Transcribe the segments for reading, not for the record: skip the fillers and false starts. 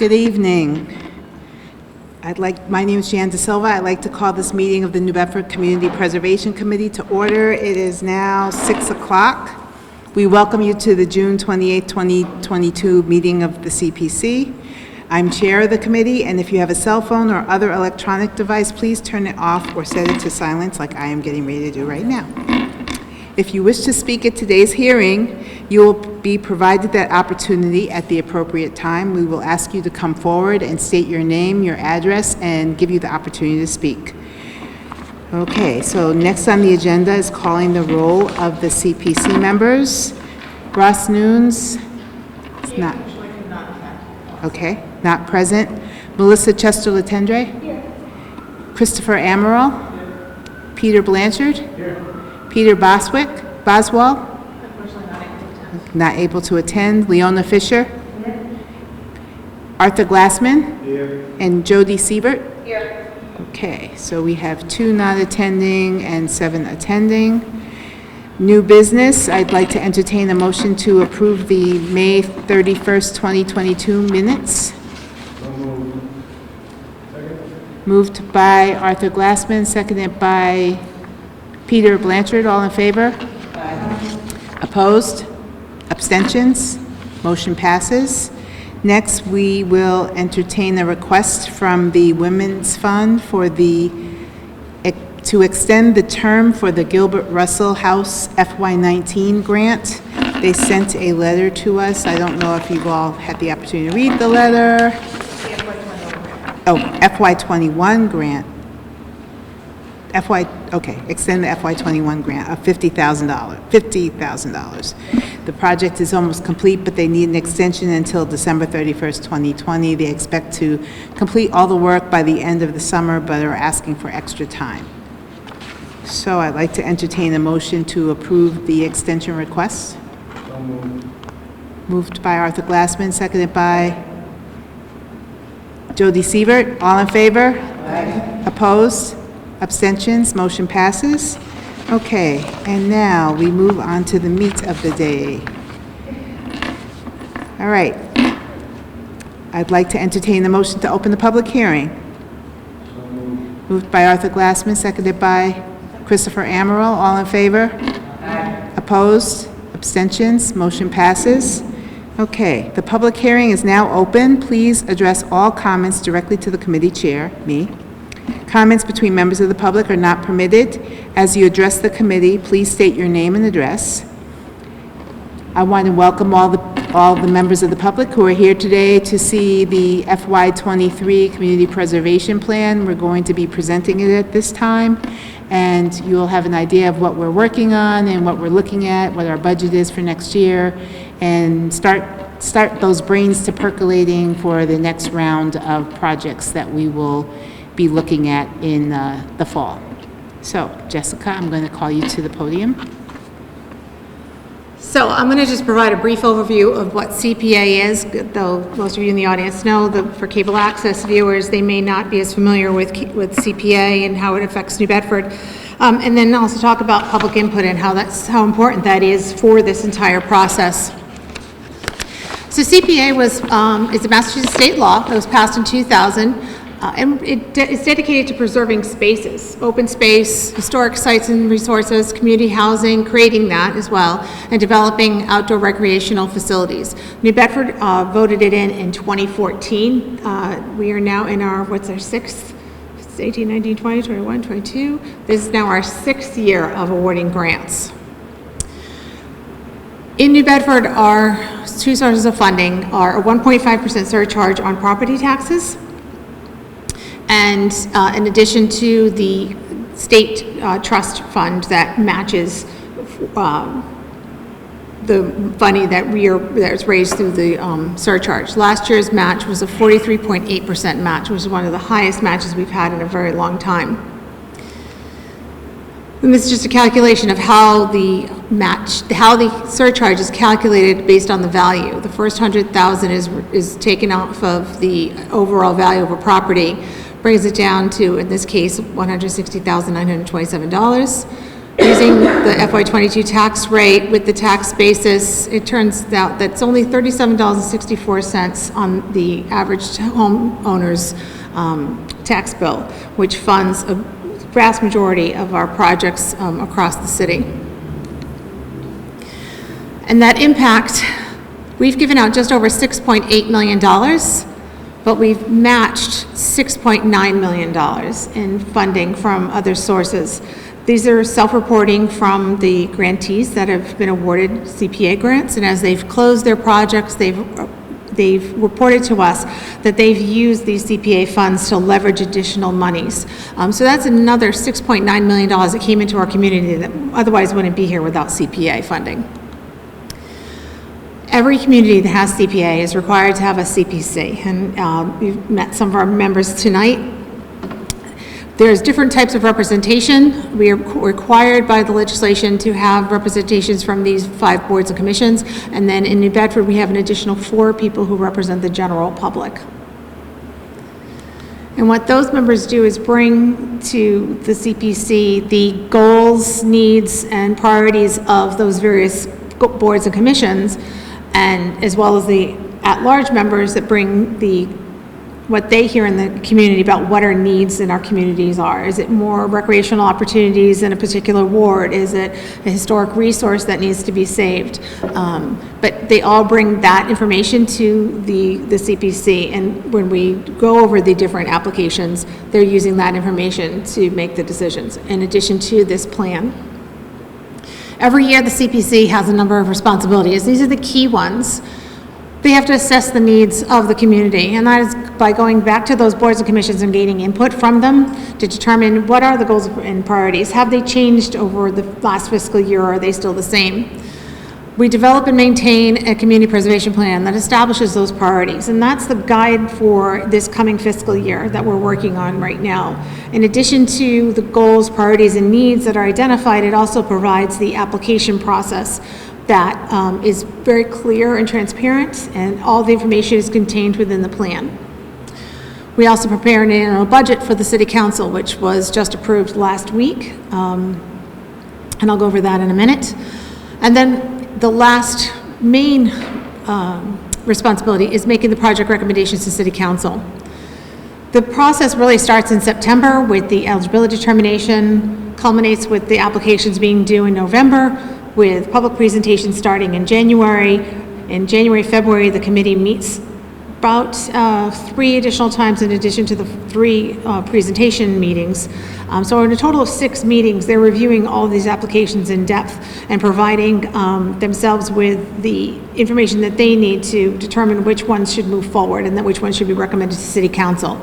Good evening. My name is Jan De Silva. I'd like to call this meeting of the New Bedford Community Preservation Committee to order. It is now 6 o'clock. We welcome you to the June 28, 2022 meeting of the CPC. I'm chair of the committee, and if you have a cell phone or other electronic device, please turn it off or set it to silence like I am getting ready to do right now. If you wish to speak at today's hearing, you will be provided that opportunity at the appropriate time. We will ask you to come forward and state your name, your address, and give you the opportunity to speak. Okay, so next on the agenda is calling the roll of the CPC members. Ross Nunes, not. Okay, not present. Melissa Chester-Latendre? Here. Christopher Amaral? Here. Peter Blanchard? Here. Peter Boswell? Unfortunately not able to attend. Leona Fisher? Here. Arthur Glassman? Here. And Jody Siebert? Here. Okay, so we have 2 not attending and 7 attending. New business, I'd like to entertain a motion to approve the May 31st, 2022 minutes. Moved by Arthur Glassman, seconded by Peter Blanchard. All in favor? Aye. Opposed? Abstentions? Motion passes. Next, we will entertain a request from the Women's Fund for to extend the term for the Gilbert Russell House FY19 grant. They sent a letter to us. I don't know if you've all had the opportunity to read the letter. Oh, FY21 grant. Extend the FY21 grant of $50,000. The project is almost complete, but they need an extension until December 31st, 2020. They expect to complete all the work by the end of the summer, but are asking for extra time. So I'd like to entertain a motion to approve the extension request. So moved by Arthur Glassman, seconded by Jody Siebert. All in favor? Aye. Opposed? Abstentions? Motion passes. Okay, and now we move on to the meat of the day. All right. I'd like to entertain the motion to open the public hearing. So moved by Arthur Glassman, seconded by Christopher Amaral. All in favor? Aye. Opposed? Abstentions? Motion passes. Okay, the public hearing is now open. Please address all comments directly to the committee chair, me. Comments between members of the public are not permitted. As you address the committee, please state your name and address. I want to welcome all the members of the public who are here today to see the FY23 Community Preservation Plan. We're going to be presenting it at this time, and you'll have an idea of what we're working on and what we're looking at, what our budget is for next year, and start those brains to percolating for the next round of projects that we will be looking at in the fall. So, Jessica, I'm going to call you to the podium. So I'm going to just provide a brief overview of what CPA is, though most of you in the audience know that for cable access viewers, they may not be as familiar with CPA and how it affects New Bedford. And then also talk about public input and how important that is for this entire process. So CPA is a Massachusetts state law that was passed in 2000. And it's dedicated to preserving spaces, open space, historic sites and resources, community housing, creating that as well, and developing outdoor recreational facilities. New Bedford voted it in 2014. We are now in our 6th? It's 18, 19, 20, 21, 22. This is now our 6th year of awarding grants. In New Bedford, our 2 sources of funding are a 1.5% surcharge on property taxes, and in addition to the state trust fund that matches the money that's raised through the surcharge. Last year's match was a 43.8% match, which is one of the highest matches we've had in a very long time. And this is just a calculation of how the surcharge is calculated based on the value. The first $100,000 is taken off of the overall value of a property, brings it down to, in this case, $160,927. Using the FY22 tax rate with the tax basis, it turns out that it's only $37.64 on the average homeowner's tax bill, which funds a vast majority of our projects across the city. And that impact, we've given out just over $6.8 million, but we've matched $6.9 million in funding from other sources. These are self-reporting from the grantees that have been awarded CPA grants, and as they've closed their projects, they've reported to us that they've used these CPA funds to leverage additional monies. So that's another $6.9 million that came into our community that otherwise wouldn't be here without CPA funding. Every community that has CPA is required to have a CPC, and we've met some of our members tonight. There's different types of representation. We are required by the legislation to have representations from these 5 boards and commissions, and then in New Bedford, we have an additional 4 people who represent the general public. And what those members do is bring to the CPC the goals, needs, and priorities of those various boards and commissions, and as well as the at-large members that bring what they hear in the community about what our needs in our communities are. Is it more recreational opportunities in a particular ward? Is it a historic resource that needs to be saved? But they all bring that information to the CPC, and when we go over the different applications, they're using that information to make the decisions, in addition to this plan. Every year, the CPC has a number of responsibilities. These are the key ones. They have to assess the needs of the community, and that is by going back to those boards and commissions and gaining input from them to determine what are the goals and priorities. Have they changed over the last fiscal year, or are they still the same? We develop and maintain a community preservation plan that establishes those priorities, and that's the guide for this coming fiscal year that we're working on right now. In addition to the goals, priorities, and needs that are identified, it also provides the application process that is very clear and transparent, and all the information is contained within the plan. We also prepare an annual budget for the City Council, which was just approved last week, and I'll go over that in a minute. And then the last main responsibility is making the project recommendations to City Council. The process really starts in September with the eligibility determination, culminates with the applications being due in November, with public presentations starting in January. In January, February, the committee meets about 3 additional times in addition to the 3 presentation meetings. So in a total of 6 meetings, they're reviewing all of these applications in depth and providing themselves with the information that they need to determine which ones should move forward and then which ones should be recommended to City Council.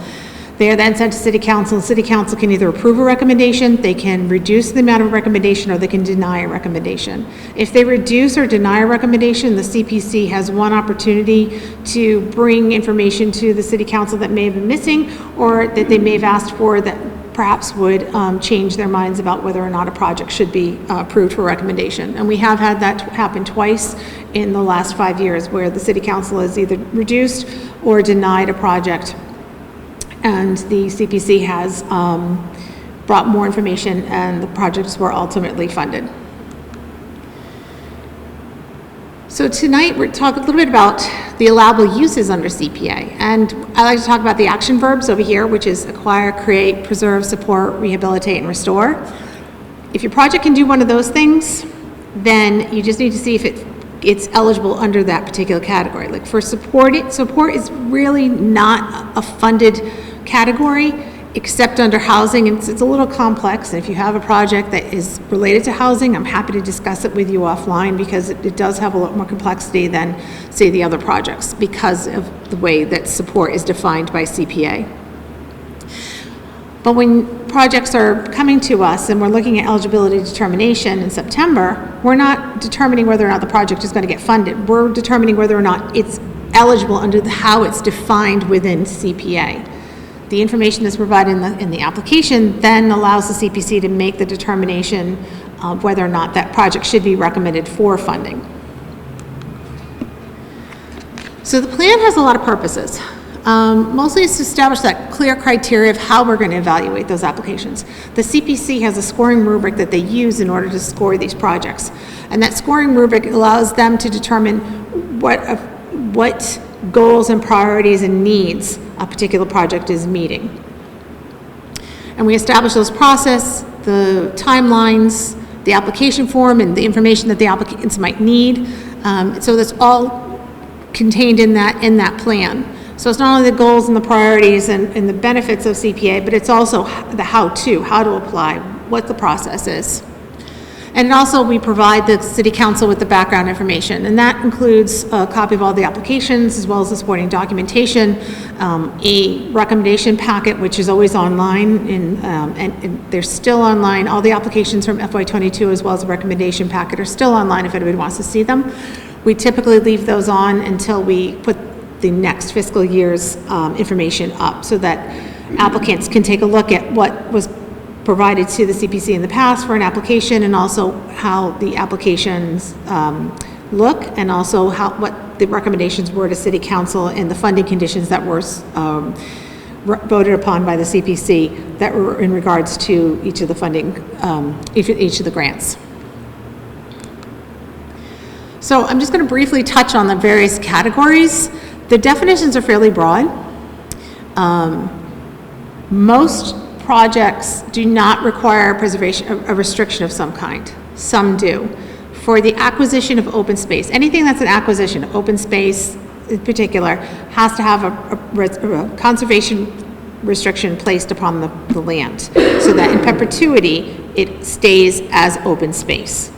They are then sent to City Council, and City Council can either approve a recommendation, they can reduce the amount of a recommendation, or they can deny a recommendation. If they reduce or deny a recommendation, the CPC has one opportunity to bring information to the City Council that may have been missing, or that they may have asked for that perhaps would change their minds about whether or not a project should be approved for recommendation. And we have had that happen twice in the last 5 years, where the City Council has either reduced or denied a project, and the CPC has brought more information, and the projects were ultimately funded. So tonight we're talking a little bit about the allowable uses under CPA, and I like to talk about the action verbs over here, which is acquire, create, preserve, support, rehabilitate, and restore. If your project can do one of those things, then you just need to see if it's eligible under that particular category. Like for support is really not a funded category except under housing, and it's a little complex. And if you have a project that is related to housing, I'm happy to discuss it with you offline, because it does have a lot more complexity than, say, the other projects, because of the way that support is defined by CPA. But when projects are coming to us and we're looking at eligibility determination in September, we're not determining whether or not the project is going to get funded. We're determining whether or not it's eligible under how it's defined within CPA. The information that's provided in the application then allows the CPC to make the determination of whether or not that project should be recommended for funding. So the plan has a lot of purposes. Mostly it's to establish that clear criteria of how we're going to evaluate those applications. The CPC has a scoring rubric that they use in order to score these projects. And that scoring rubric allows them to determine what goals and priorities and needs a particular project is meeting. And we establish those process, the timelines, the application form, and the information that the applicants might need. So that's all contained in that plan. So it's not only the goals and the priorities and the benefits of CPA, but it's also the how to apply, what the process is. And also we provide the City Council with the background information, and that includes a copy of all the applications as well as the supporting documentation, a recommendation packet, which is always online, and they're still online. All the applications from FY22 as well as the recommendation packet are still online if anybody wants to see them. We typically leave those on until we put the next fiscal year's information up so that applicants can take a look at what was provided to the CPC in the past for an application, and also how the applications look, and also what the recommendations were to City Council and the funding conditions that were voted upon by the CPC that were in regards to each of the funding, each of the grants. So I'm just going to briefly touch on the various categories. The definitions are fairly broad. Most projects do not require a restriction of some kind. Some do. For the acquisition of open space, anything that's an acquisition, open space in particular, has to have a conservation restriction placed upon the land, so that in perpetuity it stays as open space.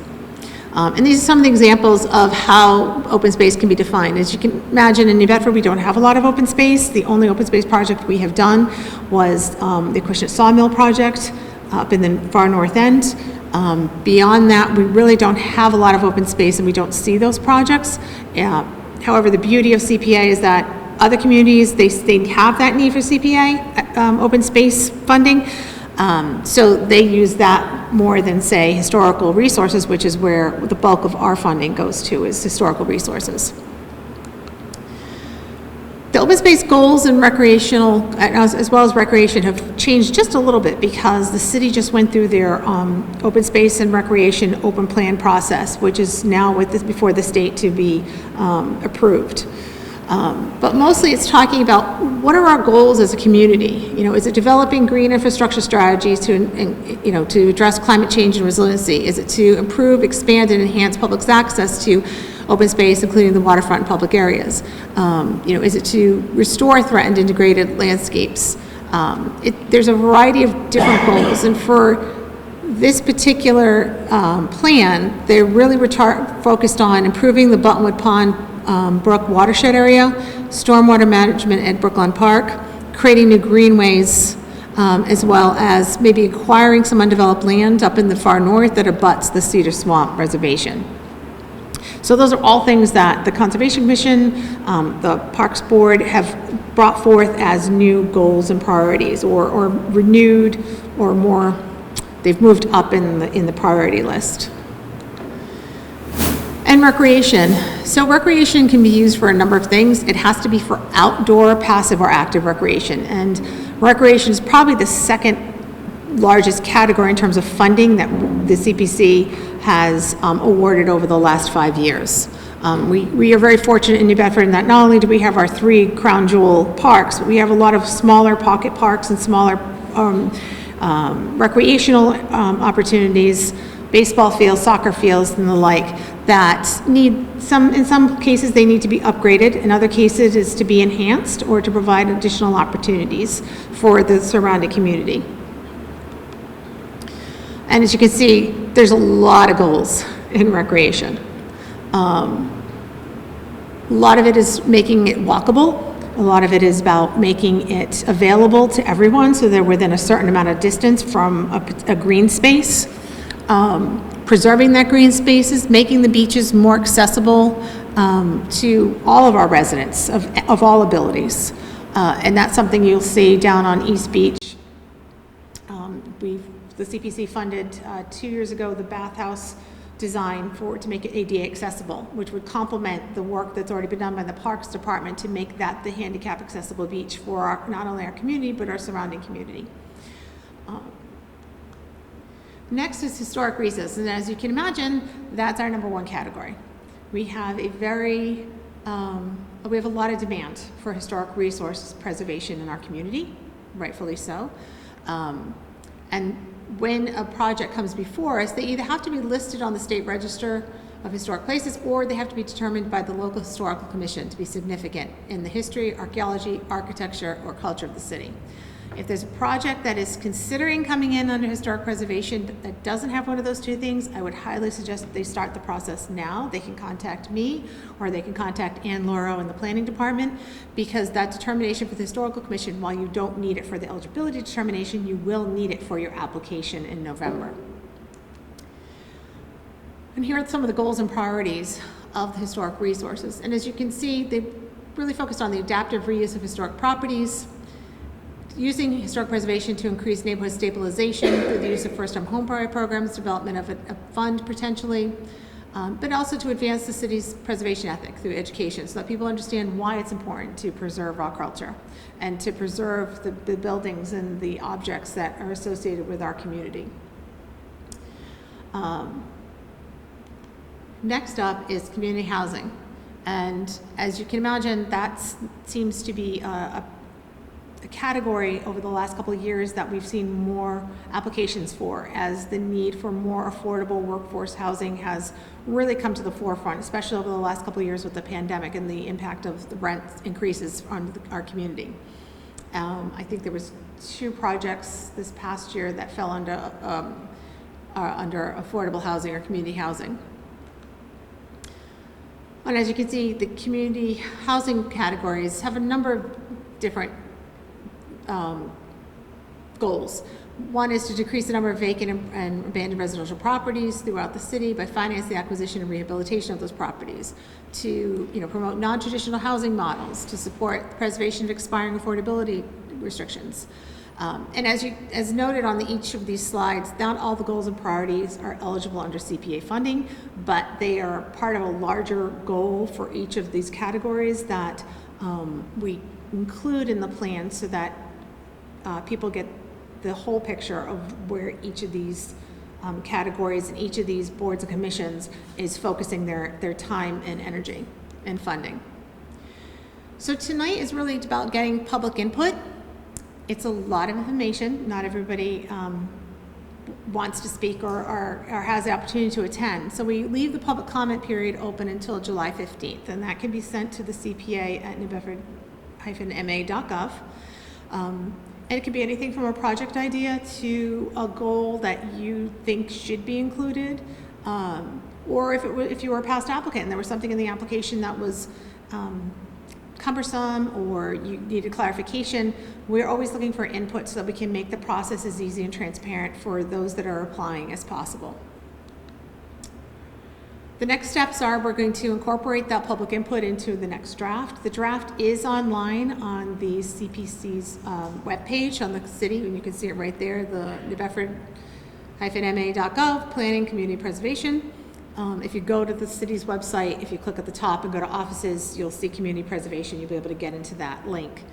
And these are some of the examples of how open space can be defined. As you can imagine, in New Bedford, we don't have a lot of open space. The only open space project we have done was the Acushnet Sawmill project up in the far north end. Beyond that, we really don't have a lot of open space, and we don't see those projects. However, the beauty of CPA is that other communities, they have that need for CPA, open space funding. So they use that more than, say, historical resources, which is where the bulk of our funding goes to, is historical resources. The open space goals and recreational, as well as recreation, have changed just a little bit because the city just went through their open space and recreation open plan process, which is now before the state to be approved. But mostly it's talking about what are our goals as a community. Is it developing green infrastructure strategies to address climate change and resiliency? Is it to improve, expand, and enhance public's access to open space, including the waterfront and public areas? Is it to restore threatened integrated landscapes? There's a variety of different goals, and for this particular plan, they're really focused on improving the Buttonwood Pond Brook watershed area, stormwater management at Brookline Park, creating new greenways, as well as maybe acquiring some undeveloped land up in the far north that abuts the Cedar Swamp Reservation. So those are all things that the Conservation Commission, the Parks Board have brought forth as new goals and priorities, or renewed, or more, they've moved up in the priority list. And recreation. So recreation can be used for a number of things. It has to be for outdoor, passive, or active recreation. And recreation is probably the second largest category in terms of funding that the CPC has awarded over the last 5 years. We are very fortunate in New Bedford in that not only do we have our 3 crown jewel parks, but we have a lot of smaller pocket parks and smaller recreational opportunities, baseball fields, soccer fields, and the like, that in some cases they need to be upgraded, in other cases it's to be enhanced or to provide additional opportunities for the surrounding community. And as you can see, there's a lot of goals in recreation. A lot of it is making it walkable. A lot of it is about making it available to everyone so they're within a certain amount of distance from a green space. Preserving that green spaces, making the beaches more accessible to all of our residents of all abilities. And that's something you'll see down on East Beach. The CPC funded 2 years ago the bathhouse design to make it ADA accessible, which would complement the work that's already been done by the Parks Department to make that the handicap accessible beach for not only our community, but our surrounding community. Next is historic resources, and as you can imagine, that's our number one category. We have a lot of demand for historic resource preservation in our community, rightfully so. And when a project comes before us, they either have to be listed on the State Register of Historic Places, or they have to be determined by the local historical commission to be significant in the history, archaeology, architecture, or culture of the city. If there's a project that is considering coming in under historic preservation that doesn't have one of those two things, I would highly suggest that they start the process now. They can contact me, or they can contact Ann Lauro in the planning department, because that determination for the historical commission, while you don't need it for the eligibility determination, you will need it for your application in November. And here are some of the goals and priorities of the historic resources. And as you can see, they really focused on the adaptive reuse of historic properties, using historic preservation to increase neighborhood stabilization through the use of first-time homebuyer programs, development of a fund potentially, but also to advance the city's preservation ethic through education so that people understand why it's important to preserve our culture and to preserve the buildings and the objects that are associated with our community. Next up is community housing. And as you can imagine, that seems to be a category over the last couple of years that we've seen more applications for, as the need for more affordable workforce housing has really come to the forefront, especially over the last couple of years with the pandemic and the impact of the rent increases on our community. I think there was 2 projects this past year that fell under affordable housing or community housing. And as you can see, the community housing categories have a number of different goals. One is to decrease the number of vacant and abandoned residential properties throughout the city by financing the acquisition and rehabilitation of those properties, to promote non-traditional housing models, to support the preservation of expiring affordability restrictions. And as noted on each of these slides, not all the goals and priorities are eligible under CPA funding, but they are part of a larger goal for each of these categories that we include in the plan so that people get the whole picture of where each of these categories and each of these boards and commissions is focusing their time and energy and funding. So tonight is really about getting public input. It's a lot of information. Not everybody wants to speak or has the opportunity to attend. So we leave the public comment period open until July 15th, and that can be sent to the CPA at newbedford-ma.gov. And it could be anything from a project idea to a goal that you think should be included, or if you were a past applicant and there was something in the application that was cumbersome or you needed clarification. We're always looking for input so that we can make the process as easy and transparent for those that are applying as possible. The next steps are we're going to incorporate that public input into the next draft. The draft is online on the CPC's webpage on the city, and you can see it right there, the newbedford-ma.gov, Planning Community Preservation. If you go to the city's website, if you click at the top and go to offices, you'll see community preservation. You'll be able to get into that link.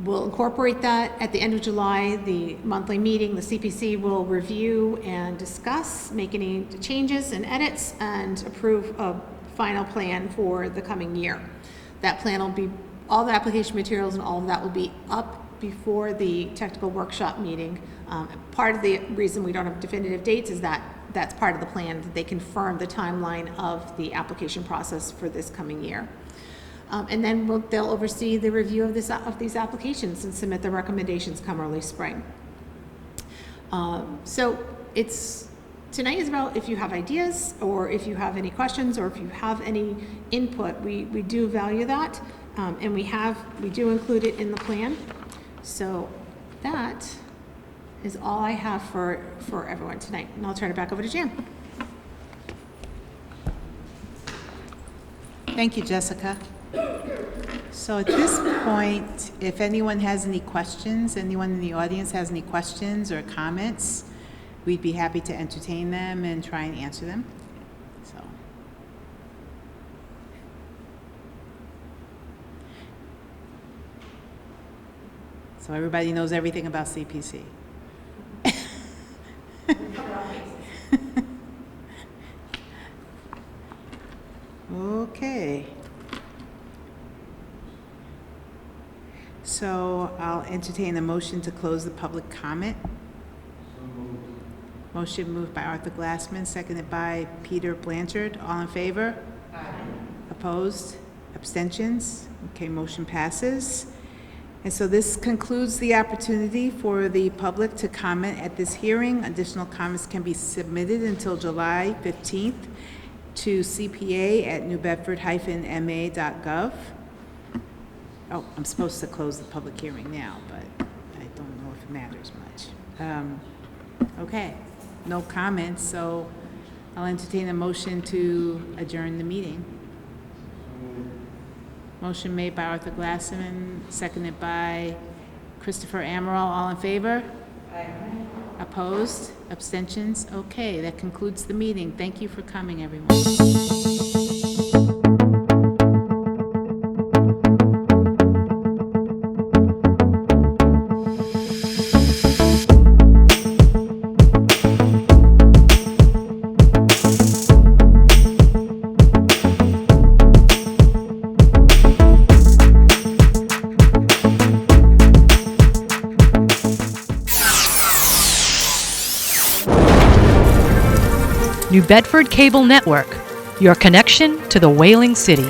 We'll incorporate that at the end of July, the monthly meeting. The CPC will review and discuss, make any changes and edits, and approve a final plan for the coming year. That plan will be, all the application materials and all of that will be up before the technical workshop meeting. Part of the reason we don't have definitive dates is that that's part of the plan, that they confirm the timeline of the application process for this coming year. And then they'll oversee the review of these applications and submit the recommendations come early spring. So tonight is about if you have ideas or if you have any questions or if you have any input. We do value that, and we do include it in the plan. So that is all I have for everyone tonight, and I'll turn it back over to Jan. Thank you, Jessica. So at this point, if anyone has any questions, anyone in the audience has any questions or comments, we'd be happy to entertain them and try and answer them. So everybody knows everything about CPC. Okay. So I'll entertain a motion to close the public comment. Motion moved by Arthur Glassman, seconded by Peter Blanchard. All in favor? Aye. Opposed? Abstentions? Okay, motion passes. And so this concludes the opportunity for the public to comment at this hearing. Additional comments can be submitted until July 15th to cpa@newbedford-ma.gov. Oh, I'm supposed to close the public hearing now, but I don't know if it matters much. Okay, no comments, so I'll entertain a motion to adjourn the meeting. Motion made by Arthur Glassman, seconded by Christopher Amaral. All in favor? Aye. Opposed? Abstentions? Okay, that concludes the meeting. Thank you for coming, everyone. New Bedford Cable Network, your connection to the Whaling City.